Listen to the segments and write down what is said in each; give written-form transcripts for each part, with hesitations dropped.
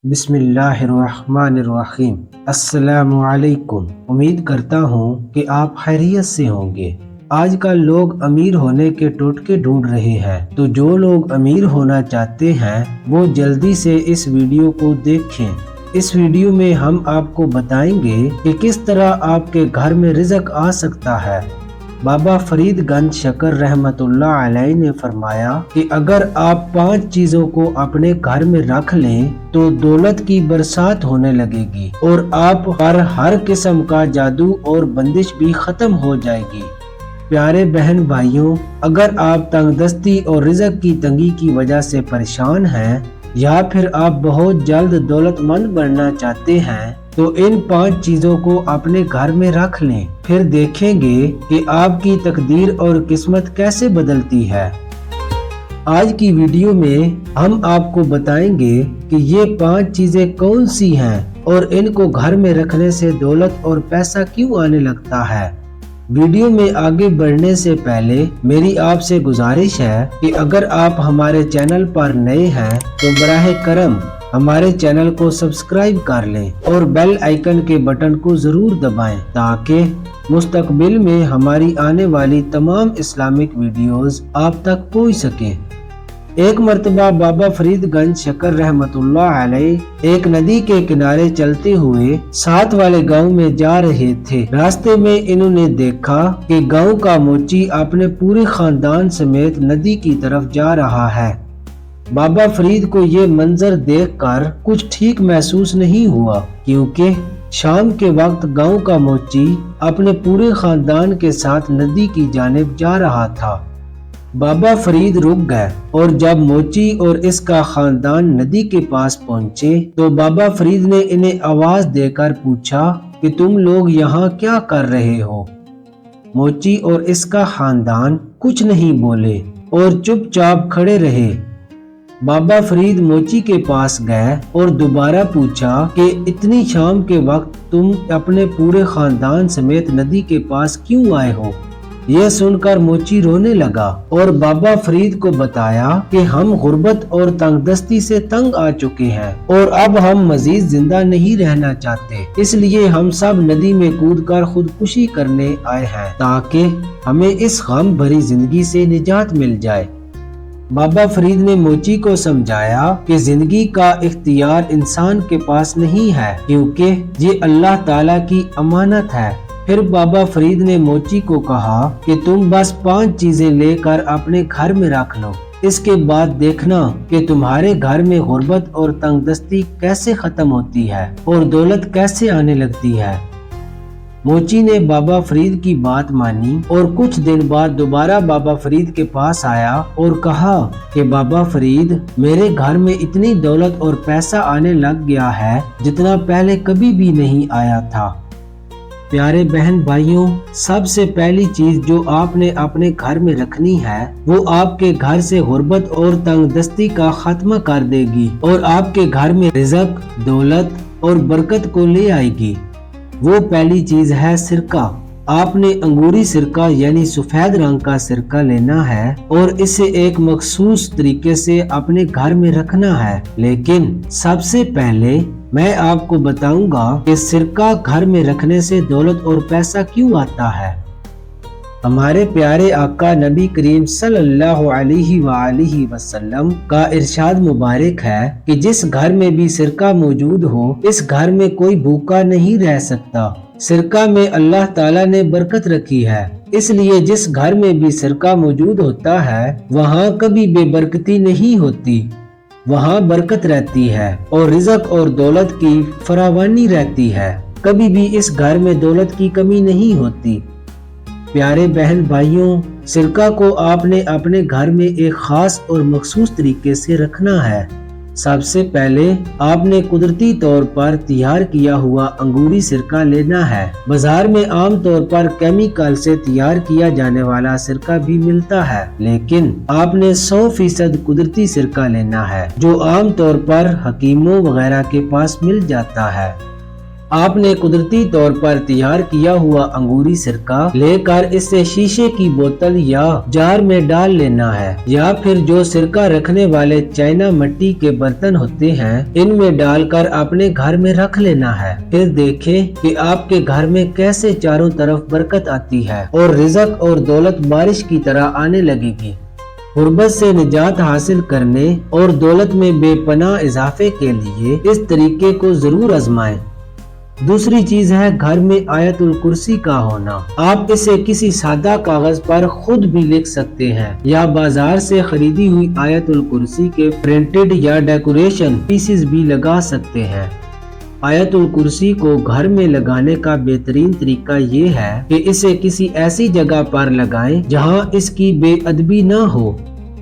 बिस्मिल्लाहिर्रहमानिर्रहीम। अस्सलामु अलैकुम। उम्मीद करता हूँ कि आप खैरियत से होंगे। आजकल लोग अमीर होने के टोटके ढूंढ रहे हैं, तो जो लोग अमीर होना चाहते हैं वो जल्दी से इस वीडियो को देखें। इस वीडियो में हम आपको बताएंगे कि किस तरह आपके घर में रिज़्क आ सकता है। बाबा फरीद गंज शकर रहमतुल्लाह अलैह ने फरमाया कि अगर आप 5 चीजों को अपने घर में रख लें तो दौलत की बरसात होने लगेगी और आप पर हर किस्म का जादू और बंदिश भी खत्म हो जाएगी। प्यारे बहन भाइयों, अगर आप तंगदस्ती और रिज़्क की तंगी की वजह से परेशान हैं या फिर आप बहुत जल्द दौलतमंद बनना चाहते हैं तो इन 5 चीजों को अपने घर में रख लें, फिर देखेंगे कि आपकी तकदीर और किस्मत कैसे बदलती है। आज की वीडियो में हम आपको बताएंगे कि ये 5 चीजें कौन सी हैं और इनको घर में रखने से दौलत और पैसा क्यों आने लगता है। वीडियो में आगे बढ़ने से पहले मेरी आपसे गुजारिश है कि अगर आप हमारे चैनल पर नए हैं तो बराह करम हमारे चैनल को सब्सक्राइब कर लें और बेल आइकन के बटन को जरूर दबाएं ताकि मुस्तकबिल में हमारी आने वाली तमाम इस्लामिक वीडियोस आप तक पहुंच सकें। एक मर्तबा बाबा फरीद गंज शकर रहमतुल्लाह अलैह एक नदी के किनारे चलते हुए साथ वाले गांव में जा रहे थे। रास्ते में इन्होंने देखा कि गांव का मोची अपने पूरे खानदान समेत नदी की तरफ जा रहा है। बाबा फरीद को ये मंजर देखकर कुछ ठीक महसूस नहीं हुआ, क्योंकि शाम के वक्त गांव का मोची अपने पूरे खानदान के साथ नदी की जानिब जा रहा था। बाबा फरीद रुक गए और जब मोची और इसका खानदान नदी के पास पहुंचे तो बाबा फरीद ने इन्हें आवाज देकर पूछा कि तुम लोग यहाँ क्या कर रहे हो। मोची और इसका खानदान कुछ नहीं बोले और चुपचाप खड़े रहे। बाबा फरीद मोची के पास गए और दोबारा पूछा कि इतनी शाम के वक्त तुम अपने पूरे खानदान समेत नदी के पास क्यों आए हो। यह सुनकर मोची रोने लगा और बाबा फरीद को बताया कि हम गुर्बत और तंगदस्ती से तंग आ चुके हैं और अब हम मजीद जिंदा नहीं रहना चाहते, इसलिए हम सब नदी में कूदकर खुदकुशी करने आए हैं ताकि हमें इस गम भरी जिंदगी से निजात मिल जाए। बाबा फरीद ने मोची को समझाया कि जिंदगी का इख्तियार इंसान के पास नहीं है, क्योंकि ये अल्लाह ताला की अमानत है। फिर बाबा फरीद ने मोची को कहा कि तुम बस 5 चीजें लेकर अपने घर में रख लो, इसके बाद देखना कि तुम्हारे घर में गुर्बत और तंगदस्ती कैसे खत्म होती है और दौलत कैसे आने लगती है। मोची ने बाबा फरीद की बात मानी और कुछ दिन बाद दोबारा बाबा फरीद के पास आया और कहा कि बाबा फरीद, मेरे घर में इतनी दौलत और पैसा आने लग गया है जितना पहले कभी भी नहीं आया था। प्यारे बहन भाइयों, सबसे पहली चीज जो आपने अपने घर में रखनी है वो आपके घर से गुर्बत और तंगदस्ती का खात्मा कर देगी और आपके घर में रिज़्क, दौलत और बरकत को ले आएगी। वो पहली चीज है सिरका। आपने अंगूरी सिरका यानी सफेद रंग का सिरका लेना है और इसे एक मखसूस तरीके से अपने घर में रखना है। लेकिन सबसे पहले मैं आपको बताऊंगा कि सिरका घर में रखने से दौलत और पैसा क्यों आता है। हमारे प्यारे आका नबी करीम सल्लल्लाहु अलैहि वसल्लम का इरशाद मुबारक है कि जिस घर में भी सिरका मौजूद हो इस घर में कोई भूखा नहीं रह सकता। सिरका में अल्लाह ताला ने बरकत रखी है, इसलिए जिस घर में भी सिरका मौजूद होता है वहाँ कभी बेबरकती नहीं होती, वहाँ बरकत रहती है और रिज़्क और दौलत की फरावानी रहती है। कभी भी इस घर में दौलत की कमी नहीं होती। प्यारे बहन भाइयों, सिरका को आपने अपने घर में एक खास और मखसूस तरीके से रखना है। सबसे पहले आपने कुदरती तौर पर तैयार किया हुआ अंगूरी सिरका लेना है। बाजार में आम तौर पर केमिकल से तैयार किया जाने वाला सिरका भी मिलता है, लेकिन आपने 100% कुदरती सिरका लेना है जो आम तौर पर हकीमों वगैरह के पास मिल जाता है। आपने कुदरती तौर पर तैयार किया हुआ अंगूरी सिरका लेकर इसे शीशे की बोतल या जार में डाल लेना है, या फिर जो सिरका रखने वाले चाइना मिट्टी के बर्तन होते हैं इनमें डालकर अपने घर में रख लेना है। फिर देखें कि आपके घर में कैसे चारों तरफ बरकत आती है और रिज़्क और दौलत बारिश की तरह आने लगेगी। गुर्बत से निजात हासिल करने और दौलत में बेपनाह इजाफे के लिए इस तरीके को जरूर आजमाएं। दूसरी चीज है घर में आयतुल कुर्सी का होना। आप इसे किसी सादा कागज पर खुद भी लिख सकते हैं या बाजार से खरीदी हुई आयतुल कुर्सी के प्रिंटेड या डेकोरेशन पीसेस भी लगा सकते हैं। आयतुल कुर्सी को घर में लगाने का बेहतरीन तरीका ये है कि इसे किसी ऐसी जगह पर लगाएं जहां इसकी बेअदबी न हो।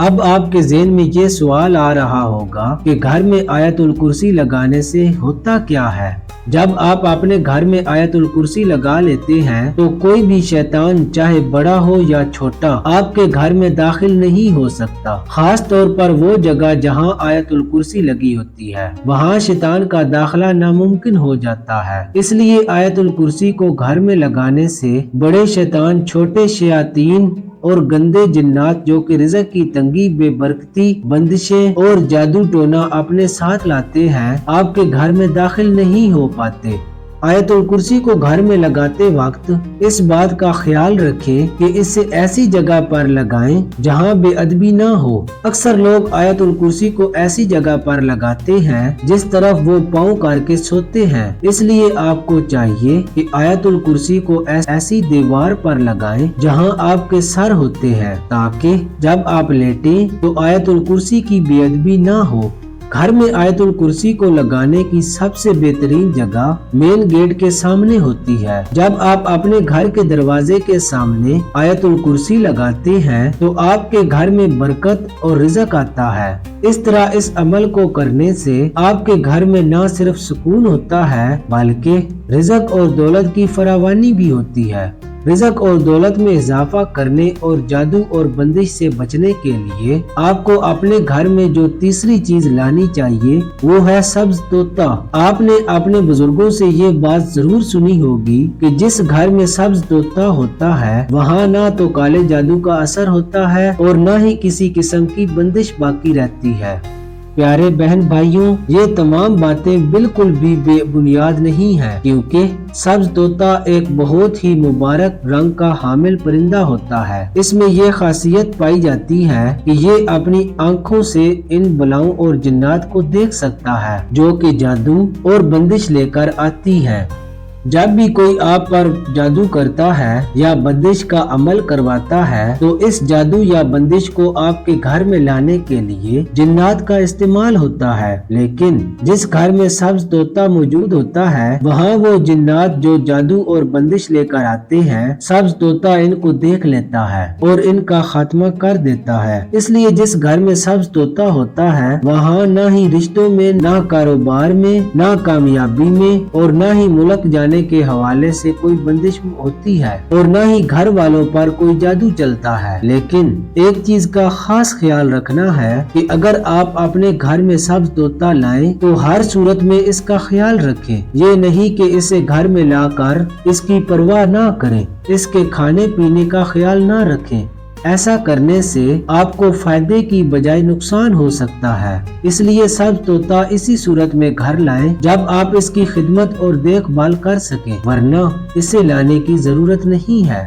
अब आपके ज़हन में ये सवाल आ रहा होगा कि घर में आयतुल कुर्सी लगाने से होता क्या है। जब आप अपने घर में आयतुल कुर्सी लगा लेते हैं तो कोई भी शैतान चाहे बड़ा हो या छोटा आपके घर में दाखिल नहीं हो सकता। खास तौर पर वो जगह जहां आयतुल कुर्सी लगी होती है वहां शैतान का दाखिला नामुमकिन हो जाता है। इसलिए आयतुल कुर्सी को घर में लगाने से बड़े शैतान, छोटे शयातीन और गंदे जिन्नात जो कि रिज़्क की तंगी, बेबरकती, बंदिशें और जादू टोना अपने साथ लाते हैं आपके घर में दाखिल नहीं हो पाते। आयतुल कुर्सी को घर में लगाते वक्त इस बात का ख्याल रखें कि इसे ऐसी जगह पर लगाएं जहां बेअदबी न हो। अक्सर लोग आयतुल कुर्सी को ऐसी जगह पर लगाते हैं जिस तरफ वो पाँव करके सोते हैं। इसलिए आपको चाहिए कि आयतुल कुर्सी को ऐसी दीवार पर लगाएं जहां आपके सर होते हैं, ताकि जब आप लेटें तो आयतुल कुर्सी की बेअदबी न हो। घर में आयतुल कुर्सी को लगाने की सबसे बेहतरीन जगह मेन गेट के सामने होती है। जब आप अपने घर के दरवाजे के सामने आयतुल कुर्सी लगाते हैं तो आपके घर में बरकत और रिज़्क आता है। इस तरह इस अमल को करने से आपके घर में न सिर्फ सुकून होता है बल्कि रिज़्क और दौलत की फरावानी भी होती है। रिज़्क और दौलत में इजाफा करने और जादू और बंदिश से बचने के लिए आपको अपने घर में जो तीसरी चीज लानी चाहिए वो है सब्ज तोता। आपने अपने बुजुर्गों से ये बात जरूर सुनी होगी कि जिस घर में सब्ज तोता होता है वहाँ ना तो काले जादू का असर होता है और न ही किसी किस्म की बंदिश बाकी रहती है। प्यारे बहन भाइयों, ये तमाम बातें बिल्कुल भी बेबुनियाद नहीं है, क्योंकि सब्ज तोता एक बहुत ही मुबारक रंग का हामिल परिंदा होता है। इसमें ये खासियत पाई जाती है कि ये अपनी आंखों से इन बलाओं और जिन्नात को देख सकता है जो कि जादू और बंदिश लेकर आती है। जब भी कोई आप पर जादू करता है या बंदिश का अमल करवाता है तो इस जादू या बंदिश को आपके घर में लाने के लिए जिन्नात का इस्तेमाल होता है। लेकिन जिस घर में सब्ज तोता मौजूद होता है वहाँ वो जिन्नात जो जादू और बंदिश लेकर आते हैं, सब्ज तोता इनको देख लेता है और इनका खात्मा कर देता है। इसलिए जिस घर में सब्ज तोता होता है वहाँ न ही रिश्तों में, न कारोबार में, न कामयाबी में और न ही मुल्क जाने के हवाले से कोई बंदिश होती है और न ही घर वालों पर कोई जादू चलता है। लेकिन एक चीज का खास ख्याल रखना है कि अगर आप अपने घर में सब्ज तोता लाएं तो हर सूरत में इसका ख्याल रखें। ये नहीं कि इसे घर में लाकर इसकी परवाह ना करें, इसके खाने पीने का ख्याल ना रखें। ऐसा करने से आपको फायदे की बजाय नुकसान हो सकता है। इसलिए सब तोता इसी सूरत में घर लाएं जब आप इसकी खिदमत और देखभाल कर सकें, वरना इसे लाने की जरूरत नहीं है।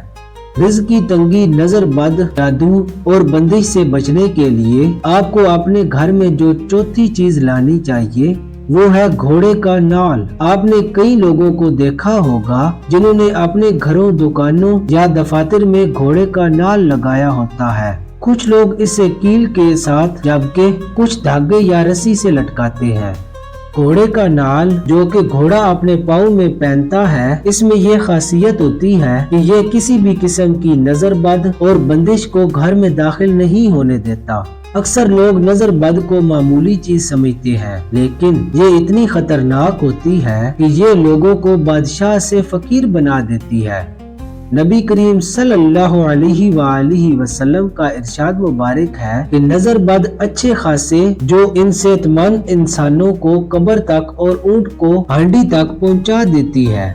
रिज़्क की तंगी, नजर बद, जादू और बंदिश से बचने के लिए आपको अपने घर में जो चौथी चीज लानी चाहिए वो है घोड़े का नाल। आपने कई लोगों को देखा होगा जिन्होंने अपने घरों, दुकानों या दफातर में घोड़े का नाल लगाया होता है। कुछ लोग इसे कील के साथ जबकि कुछ धागे या रस्सी से लटकाते हैं। घोड़े का नाल जो कि घोड़ा अपने पाँव में पहनता है, इसमें ये खासियत होती है कि ये किसी भी किस्म की नजर बद और बंदिश को घर में दाखिल नहीं होने देता। अक्सर लोग नजर बद को मामूली चीज समझते हैं, लेकिन ये इतनी खतरनाक होती है कि ये लोगों को बादशाह से फकीर बना देती है। नबी करीम सल्लल्लाहु अलैहि वसल्लम का इरशाद मुबारक है कि नजर बद अच्छे खासे जो इन सेहतमंद इंसानों को कब्र तक और ऊंट को हांडी तक पहुंचा देती है।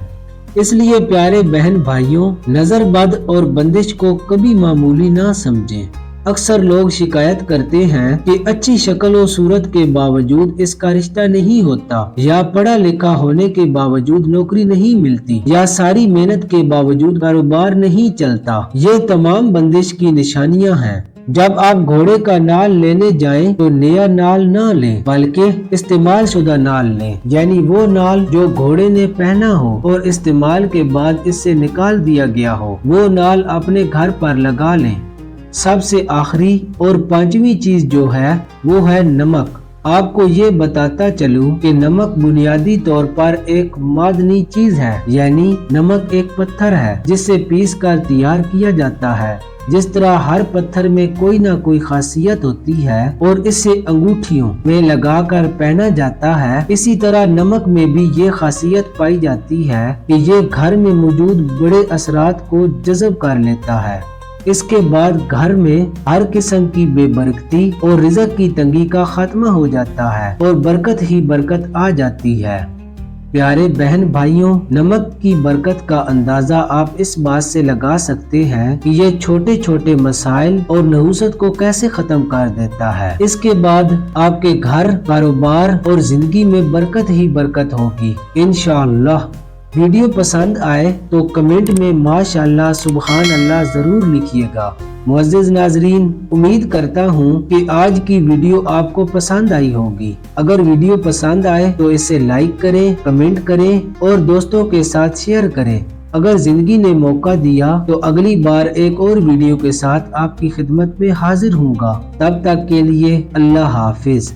इसलिए प्यारे बहन भाइयों, नजर बद और बंदिश को कभी मामूली ना समझें। अक्सर लोग शिकायत करते हैं कि अच्छी शक्ल और सूरत के बावजूद इसका रिश्ता नहीं होता, या पढ़ा लिखा होने के बावजूद नौकरी नहीं मिलती, या सारी मेहनत के बावजूद कारोबार नहीं चलता। ये तमाम बंदिश की निशानियां हैं। जब आप घोड़े का नाल लेने जाएं तो नया नाल न लें, बल्कि इस्तेमाल शुदा नाल लें, यानी वो नाल जो घोड़े ने पहना हो और इस्तेमाल के बाद इससे निकाल दिया गया हो, वो नाल अपने घर पर लगा लें। सबसे आखिरी और पांचवी चीज जो है वो है नमक। आपको ये बताता चलूं कि नमक बुनियादी तौर पर एक मादनी चीज है, यानी नमक एक पत्थर है जिससे पीस कर तैयार किया जाता है। जिस तरह हर पत्थर में कोई ना कोई खासियत होती है और इसे अंगूठियों में लगाकर पहना जाता है, इसी तरह नमक में भी ये खासियत पाई जाती है कि ये घर में मौजूद बड़े असरात को जज़ब कर लेता है। इसके बाद घर में हर किस्म की बेबरकती और रिज़्क की तंगी का खात्मा हो जाता है और बरकत ही बरकत आ जाती है। प्यारे बहन भाइयों, नमक की बरकत का अंदाजा आप इस बात से लगा सकते हैं कि ये छोटे छोटे मसाइल और नहुसत को कैसे खत्म कर देता है। इसके बाद आपके घर, कारोबार और जिंदगी में बरकत ही बरकत होगी इंशाअल्लाह। वीडियो पसंद आए तो कमेंट में माशाअल्लाह, सुबहान अल्लाह जरूर लिखिएगा। मुअज़्ज़िज़ नाज़रीन, उम्मीद करता हूँ कि आज की वीडियो आपको पसंद आई होगी। अगर वीडियो पसंद आए तो इसे लाइक करें, कमेंट करें और दोस्तों के साथ शेयर करें। अगर जिंदगी ने मौका दिया तो अगली बार एक और वीडियो के साथ आपकी खिदमत में हाजिर हूँगा। तब तक के लिए अल्लाह हाफिज।